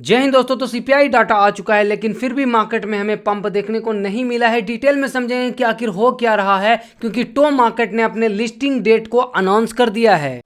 जय हिंद दोस्तों। तो सीपीआई डाटा आ चुका है, लेकिन फिर भी मार्केट में हमें पंप देखने को नहीं मिला है। डिटेल में समझेंगे कि आखिर हो क्या रहा है, क्योंकि टो मार्केट ने अपने लिस्टिंग डेट को अनाउंस कर दिया है।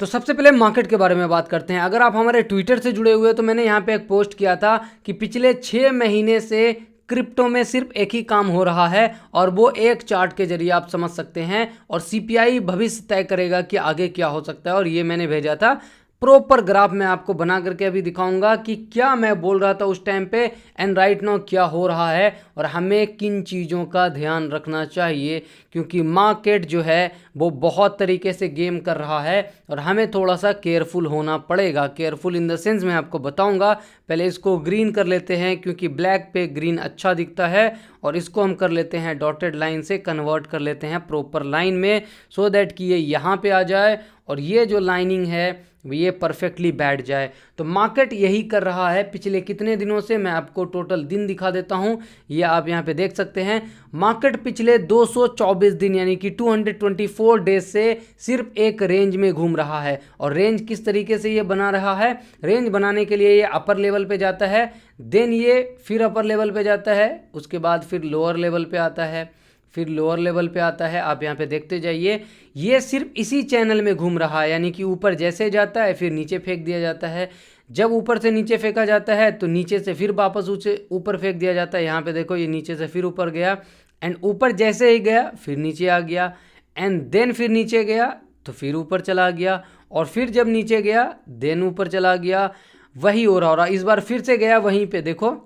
तो सबसे पहले मार्केट के बारे में बात करते हैं। अगर आप हमारे ट्विटर से जुड़े हुए तो मैंने यहाँ पे एक पोस्ट किया था कि पिछले 6 महीने से क्रिप्टो में सिर्फ एक ही काम हो रहा है, और वो एक चार्ट के जरिए आप समझ सकते हैं। और सीपीआई भविष्य तय करेगा कि आगे क्या हो सकता है। और ये मैंने भेजा था प्रॉपर ग्राफ में आपको बना करके अभी दिखाऊंगा कि क्या मैं बोल रहा था उस टाइम पे एंड राइट नाउ क्या हो रहा है, और हमें किन चीज़ों का ध्यान रखना चाहिए, क्योंकि मार्केट जो है वो बहुत तरीके से गेम कर रहा है और हमें थोड़ा सा केयरफुल होना पड़ेगा। केयरफुल इन द सेंस मैं आपको बताऊंगा। पहले इसको ग्रीन कर लेते हैं, क्योंकि ब्लैक पे ग्रीन अच्छा दिखता है, और इसको हम कर लेते हैं डॉटेड लाइन से कन्वर्ट कर लेते हैं प्रॉपर लाइन में, सो दैट कि ये यहाँ पे आ जाए और ये जो लाइनिंग है ये परफेक्टली बैठ जाए। तो मार्केट यही कर रहा है पिछले कितने दिनों से। मैं आपको टोटल दिन दिखा देता हूँ, ये आप यहाँ पे देख सकते हैं। मार्केट पिछले 224 दिन यानी कि 224 डेज से सिर्फ एक रेंज में घूम रहा है। और रेंज किस तरीके से ये बना रहा है, रेंज बनाने के लिए ये अपर लेवल पे जाता है, देन ये फिर अपर लेवल पे जाता है, उसके बाद फिर लोअर लेवल पे आता है, फिर लोअर लेवल पे आता है। आप यहाँ पे देखते जाइए, ये सिर्फ इसी चैनल में घूम रहा है, यानी कि ऊपर जैसे जाता है फिर नीचे फेंक दिया जाता है। जब ऊपर से नीचे फेंका जाता है तो नीचे से फिर वापस ऊपर फेंक दिया जाता है। यहाँ पे देखो, ये नीचे से फिर ऊपर गया, एंड ऊपर जैसे ही गया फिर नीचे आ गया, एंड देन फिर नीचे गया तो फिर ऊपर चला गया, और फिर जब नीचे गया देन ऊपर चला गया। वही हो रहा इस बार फिर से गया वहीं पे, देखो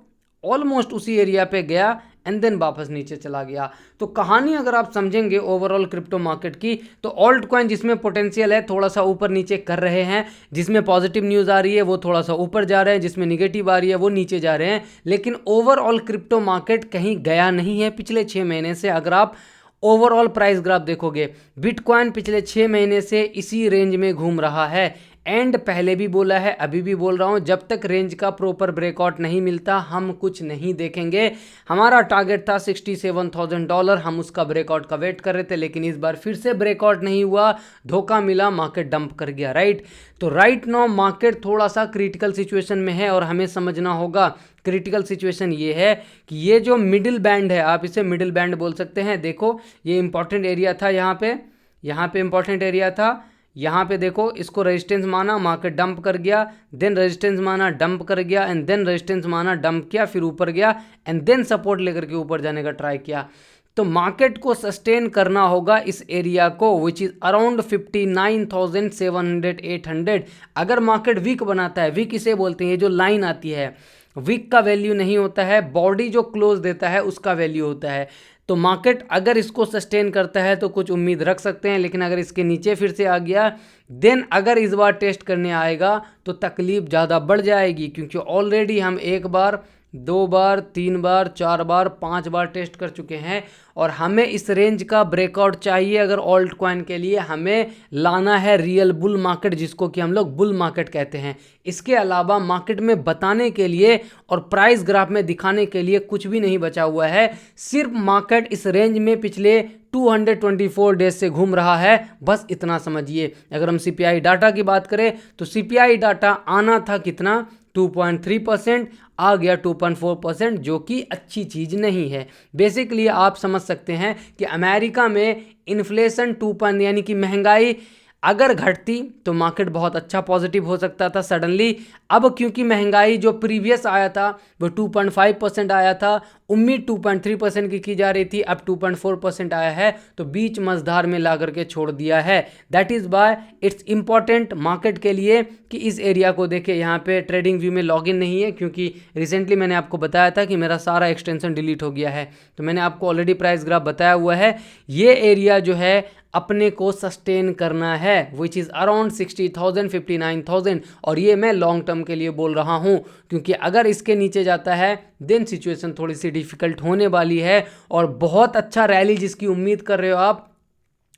ऑलमोस्ट उसी एरिया पे गया एंड देन वापस नीचे चला गया। तो कहानी अगर आप समझेंगे ओवरऑल क्रिप्टो मार्केट की, तो ऑल्ट कॉइन जिसमें पोटेंशियल है थोड़ा सा ऊपर नीचे कर रहे हैं, जिसमें पॉजिटिव न्यूज़ आ रही है वो थोड़ा सा ऊपर जा रहे हैं, जिसमें निगेटिव आ रही है वो नीचे जा रहे हैं। लेकिन ओवरऑल क्रिप्टो मार्केट कहीं गया नहीं है पिछले 6 महीने से। अगर आप ओवरऑल प्राइस ग्राफ देखोगे, बिटकॉइन पिछले 6 महीने से इसी रेंज में घूम रहा है। एंड पहले भी बोला है, अभी भी बोल रहा हूँ, जब तक रेंज का प्रॉपर ब्रेकआउट नहीं मिलता हम कुछ नहीं देखेंगे। हमारा टारगेट था $67,000, हम उसका ब्रेकआउट का वेट कर रहे थे, लेकिन इस बार फिर से ब्रेकआउट नहीं हुआ, धोखा मिला, मार्केट डंप कर गया। राइट, तो राइट नाउ मार्केट थोड़ा सा क्रिटिकल सिचुएशन में है, और हमें समझना होगा क्रिटिकल सिचुएशन ये है कि ये जो मिडिल बैंड है, आप इसे मिडिल बैंड बोल सकते हैं। देखो ये इंपॉर्टेंट एरिया था, यहाँ पे इंपॉर्टेंट एरिया था। यहाँ पे देखो, इसको रेजिस्टेंस माना, मार्केट डंप कर गया, देन रेजिस्टेंस माना, डंप कर गया, एंड देन रेजिस्टेंस माना, डंप किया, फिर ऊपर गया, एंड देन सपोर्ट लेकर के ऊपर जाने का ट्राई किया। तो मार्केट को सस्टेन करना होगा इस एरिया को, विच इज़ अराउंड 59,700 800। अगर मार्केट वीक बनाता है, वीक इसे बोलते हैं, ये जो लाइन आती है वीक का वैल्यू नहीं होता है, बॉडी जो क्लोज देता है उसका वैल्यू होता है। तो मार्केट अगर इसको सस्टेन करता है तो कुछ उम्मीद रख सकते हैं, लेकिन अगर इसके नीचे फिर से आ गया, देन अगर इस बार टेस्ट करने आएगा तो तकलीफ ज़्यादा बढ़ जाएगी, क्योंकि ऑलरेडी हम 1 बार 2 बार 3 बार 4 बार 5 बार टेस्ट कर चुके हैं, और हमें इस रेंज का ब्रेकआउट चाहिए। अगर ऑल्ट कॉइन के लिए हमें लाना है रियल बुल मार्केट, जिसको कि हम लोग बुल मार्केट कहते हैं। इसके अलावा मार्केट में बताने के लिए और प्राइस ग्राफ में दिखाने के लिए कुछ भी नहीं बचा हुआ है। सिर्फ मार्केट इस रेंज में पिछले 224 डेज से घूम रहा है, बस इतना समझिए। अगर हम सीपीआई डाटा की बात करें तो सीपीआई डाटा आना था कितना, 2.3%, आ गया 2.4%, जो कि अच्छी चीज़ नहीं है। बेसिकली आप समझ सकते हैं कि अमेरिका में इन्फ्लेशन 2 यानी कि महंगाई अगर घटती तो मार्केट बहुत अच्छा पॉजिटिव हो सकता था सडनली। अब क्योंकि महंगाई जो प्रीवियस आया था वो 2.5% आया था, उम्मीद 2.3% की जा रही थी, अब 2.4% आया है, तो बीच मझधार में ला करके छोड़ दिया है। That is why it's important market के लिए कि इस एरिया को देखें। यहाँ पे ट्रेडिंग व्यू में लॉगिन नहीं है, क्योंकि रिसेंटली मैंने आपको बताया था कि मेरा सारा एक्सटेंशन डिलीट हो गया है, तो मैंने आपको ऑलरेडी प्राइस ग्राफ बताया हुआ है। ये एरिया जो है अपने को सस्टेन करना है, विच इज़ अराउंड 60,000 59,000, और ये मैं लॉन्ग टर्म के लिए बोल रहा हूँ, क्योंकि अगर इसके नीचे जाता है देन सिचुएशन थोड़ी सी डिफिकल्ट होने वाली है। और बहुत अच्छा रैली जिसकी उम्मीद कर रहे हो आप,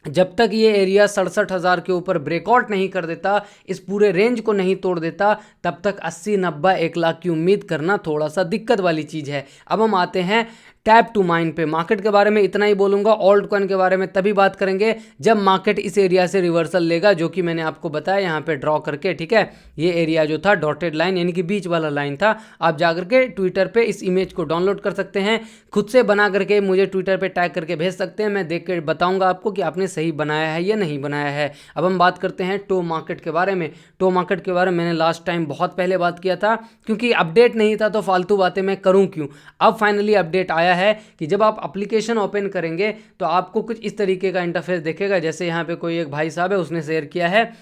जब तक ये एरिया 67,000 के ऊपर ब्रेकआउट नहीं कर देता, इस पूरे रेंज को नहीं तोड़ देता, तब तक 80 90 1 लाख की उम्मीद करना थोड़ा सा दिक्कत वाली चीज़ है। अब हम आते हैं टैप टू माइन पे। मार्केट के बारे में इतना ही बोलूंगा, ऑल्ट कॉइन के बारे में तभी बात करेंगे जब मार्केट इस एरिया से रिवर्सल लेगा, जो कि मैंने आपको बताया यहाँ पे ड्रॉ करके, ठीक है। ये एरिया जो था डॉटेड लाइन यानी कि बीच वाला लाइन था। आप जाकर के ट्विटर पे इस इमेज को डाउनलोड कर सकते हैं, खुद से बना करके मुझे ट्विटर पे टैग करके भेज सकते हैं, मैं देख के बताऊंगा आपको कि आपने सही बनाया है या नहीं बनाया है। अब हम बात करते हैं टो मार्केट के बारे में। टो मार्केट के बारे में मैंने लास्ट टाइम बहुत पहले बात किया था, क्योंकि अपडेट नहीं था तो फालतू बातें मैं करूं क्यों। अब फाइनली अपडेट आया है कि जब आप एप्लीकेशन ओपन करेंगे तो आपको कुछ इस तरीके का इंटरफेस देखेगा। जैसे यहाँ पे कोई एक भाई साहब है, उसने शेयर किया है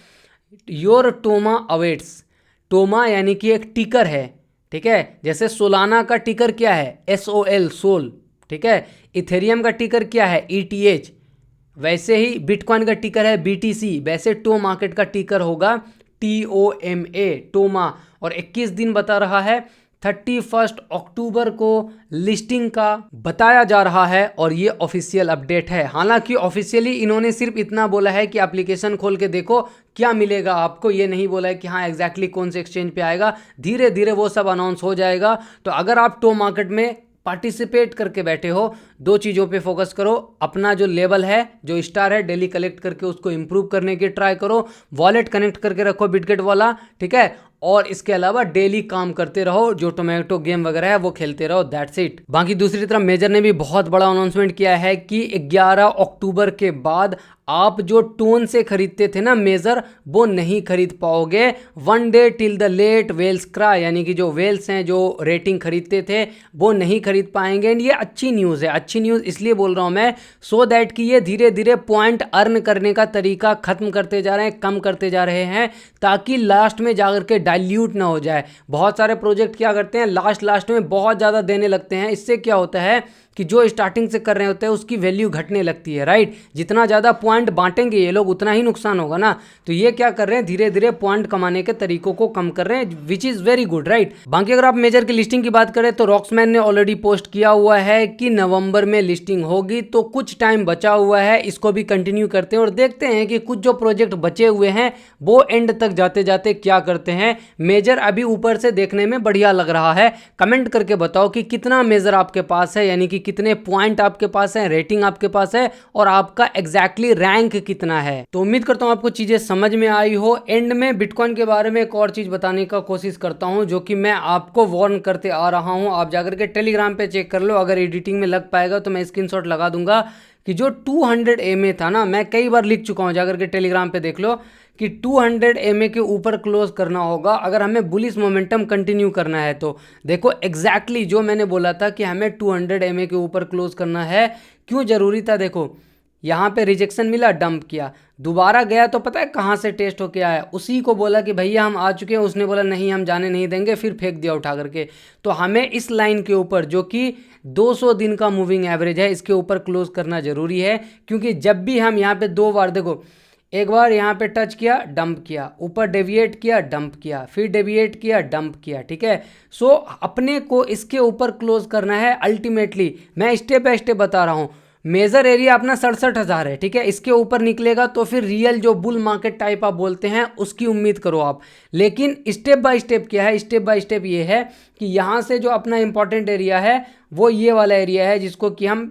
योर टोमा अवेट्स। टोमा यानी कि एक टिकर है, ठीक है। जैसे सोलाना का टिकर क्या है, SOL, सोल, ठीक है। इथेरियम का टिकर क्या है, ETH। वैसे ही बिटकॉइन का टिकर है BTC। वैसे टो मार्केट का टिकर होगा TOMA, टोमा। और 21 दिन बता रहा है, 31 अक्टूबर को लिस्टिंग का बताया जा रहा है, और ये ऑफिशियल अपडेट है। हालांकि ऑफिशियली इन्होंने सिर्फ इतना बोला है कि एप्लीकेशन खोल के देखो क्या मिलेगा आपको, ये नहीं बोला है कि हाँ एग्जैक्टली कौन से एक्सचेंज पे आएगा। धीरे धीरे वो सब अनाउंस हो जाएगा। तो अगर आप टो मार्केट में पार्टिसिपेट करके बैठे हो, दो चीज़ों पे फोकस करो। अपना जो लेवल है, जो स्टार है, डेली कलेक्ट करके उसको इंप्रूव करने की ट्राई करो। वॉलेट कनेक्ट करके रखो बिटगेट वाला, ठीक है। और इसके अलावा डेली काम करते रहो, जो टोमेटो गेम वगैरह है वो खेलते रहो, दैट्स इट। बाकी दूसरी तरफ मेजर ने भी बहुत बड़ा अनाउंसमेंट किया है कि 11 अक्टूबर के बाद आप जो टोन से खरीदते थे ना मेजर, वो नहीं खरीद पाओगे। 1 day till the late wells cry, यानी कि जो वेल्स हैं जो रेटिंग खरीदते थे वो नहीं खरीद पाएंगे। एंड ये अच्छी न्यूज़ है। अच्छी न्यूज़ इसलिए बोल रहा हूँ मैं, सो दैट कि ये धीरे धीरे पॉइंट अर्न करने का तरीका खत्म करते जा रहे हैं, कम करते जा रहे हैं, ताकि लास्ट में जाकर के डाइल्यूट ना हो जाए। बहुत सारे प्रोजेक्ट क्या करते हैं, लास्ट में बहुत ज़्यादा देने लगते हैं। इससे क्या होता है कि जो स्टार्टिंग से कर रहे होते हैं उसकी वैल्यू घटने लगती है, राइट। जितना ज़्यादा पॉइंट बांटेंगे ये लोग उतना ही नुकसान होगा ना। तो ये क्या कर रहे हैं, धीरे धीरे पॉइंट कमाने के तरीकों को कम कर रहे हैं, which is very good, right. बाकी अगर आप मेजर की लिस्टिंग की बात करें तो रॉक्समैन ने ऑलरेडी पोस्ट किया हुआ है कि नवंबर में लिस्टिंग होगी, तो कुछ टाइम बचा हुआ है, इसको भी कंटिन्यू करते हैं और देखते हैं कि कुछ जो प्रोजेक्ट बचे हुए हैं वो एंड तक जाते जाते क्या करते हैं। मेजर अभी ऊपर से देखने में बढ़िया लग रहा है। कमेंट करके बताओ कि कितना मेजर आपके पास है, यानी कि कितने पॉइंट आपके पास है, रेटिंग आपके पास है, और आपका एग्जैक्टली रैंक कितना है। तो उम्मीद करता हूं आपको चीजें समझ में आई हो। एंड में बिटकॉइन के बारे में एक और चीज बताने का कोशिश करता हूं, जो कि मैं आपको वार्न करते आ रहा हूं। आप जाकर के टेलीग्राम पे चेक कर लो, अगर एडिटिंग में लग पाएगा तो मैं स्क्रीनशॉट लगा दूंगा कि जो 200 MA था ना, मैं कई बार लिख चुका हूं, जाकर के टेलीग्राम पे देख लो कि 200 MA के ऊपर क्लोज करना होगा अगर हमें बुलिश मोमेंटम कंटिन्यू करना है। तो देखो एग्जैक्टली जो मैंने बोला था कि हमें 200 MA के ऊपर क्लोज करना है, क्यों ज़रूरी था। देखो यहाँ पे रिजेक्शन मिला, डंप किया, दोबारा गया तो पता है कहाँ से टेस्ट होके आया, उसी को बोला कि भैया हम आ चुके हैं, उसने बोला नहीं हम जाने नहीं देंगे, फिर फेंक दिया उठा करके। तो हमें इस लाइन के ऊपर, जो कि 200 दिन का मूविंग एवरेज है, इसके ऊपर क्लोज करना जरूरी है। क्योंकि जब भी हम यहाँ पे दो बार, देखो एक बार यहाँ पे टच किया, डंप किया, ऊपर डेविएट किया, डंप किया, फिर डेविएट किया, डंप किया, ठीक है। सो अपने को इसके ऊपर क्लोज करना है। अल्टीमेटली मैं स्टेप बाय स्टेप बता रहा हूँ। मेजर एरिया अपना 67,000 है, ठीक है। इसके ऊपर निकलेगा तो फिर रियल जो बुल मार्केट टाइप आप बोलते हैं उसकी उम्मीद करो आप। लेकिन स्टेप बाय स्टेप क्या है, स्टेप बाय स्टेप ये है कि यहाँ से जो अपना इंपॉर्टेंट एरिया है वो ये वाला एरिया है, जिसको कि हम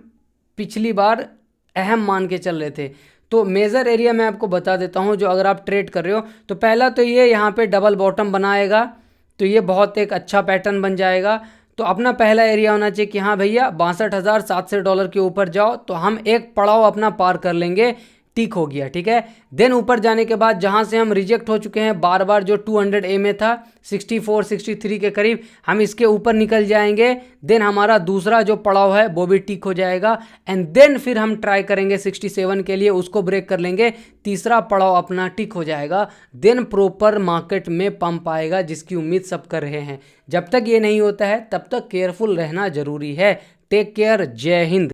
पिछली बार अहम मान के चल रहे थे। तो मेजर एरिया मैं आपको बता देता हूँ, जो अगर आप ट्रेड कर रहे हो तो पहला तो ये यहाँ पे डबल बॉटम बनाएगा, तो ये बहुत एक अच्छा पैटर्न बन जाएगा। तो अपना पहला एरिया होना चाहिए कि हाँ भैया $62,700 के ऊपर जाओ, तो हम एक पड़ाव अपना पार कर लेंगे, टिक हो गया, ठीक है। देन ऊपर जाने के बाद जहाँ से हम रिजेक्ट हो चुके हैं बार बार, जो 200 MA था 64 63 के करीब, हम इसके ऊपर निकल जाएंगे। देन हमारा दूसरा जो पड़ाव है वो भी टिक हो जाएगा, एंड देन फिर हम ट्राई करेंगे 67 के लिए, उसको ब्रेक कर लेंगे, तीसरा पड़ाव अपना टिक हो जाएगा। देन प्रॉपर मार्केट में पंप आएगा, जिसकी उम्मीद सब कर रहे हैं। जब तक ये नहीं होता है तब तक केयरफुल रहना जरूरी है। टेक केयर, जय हिंद।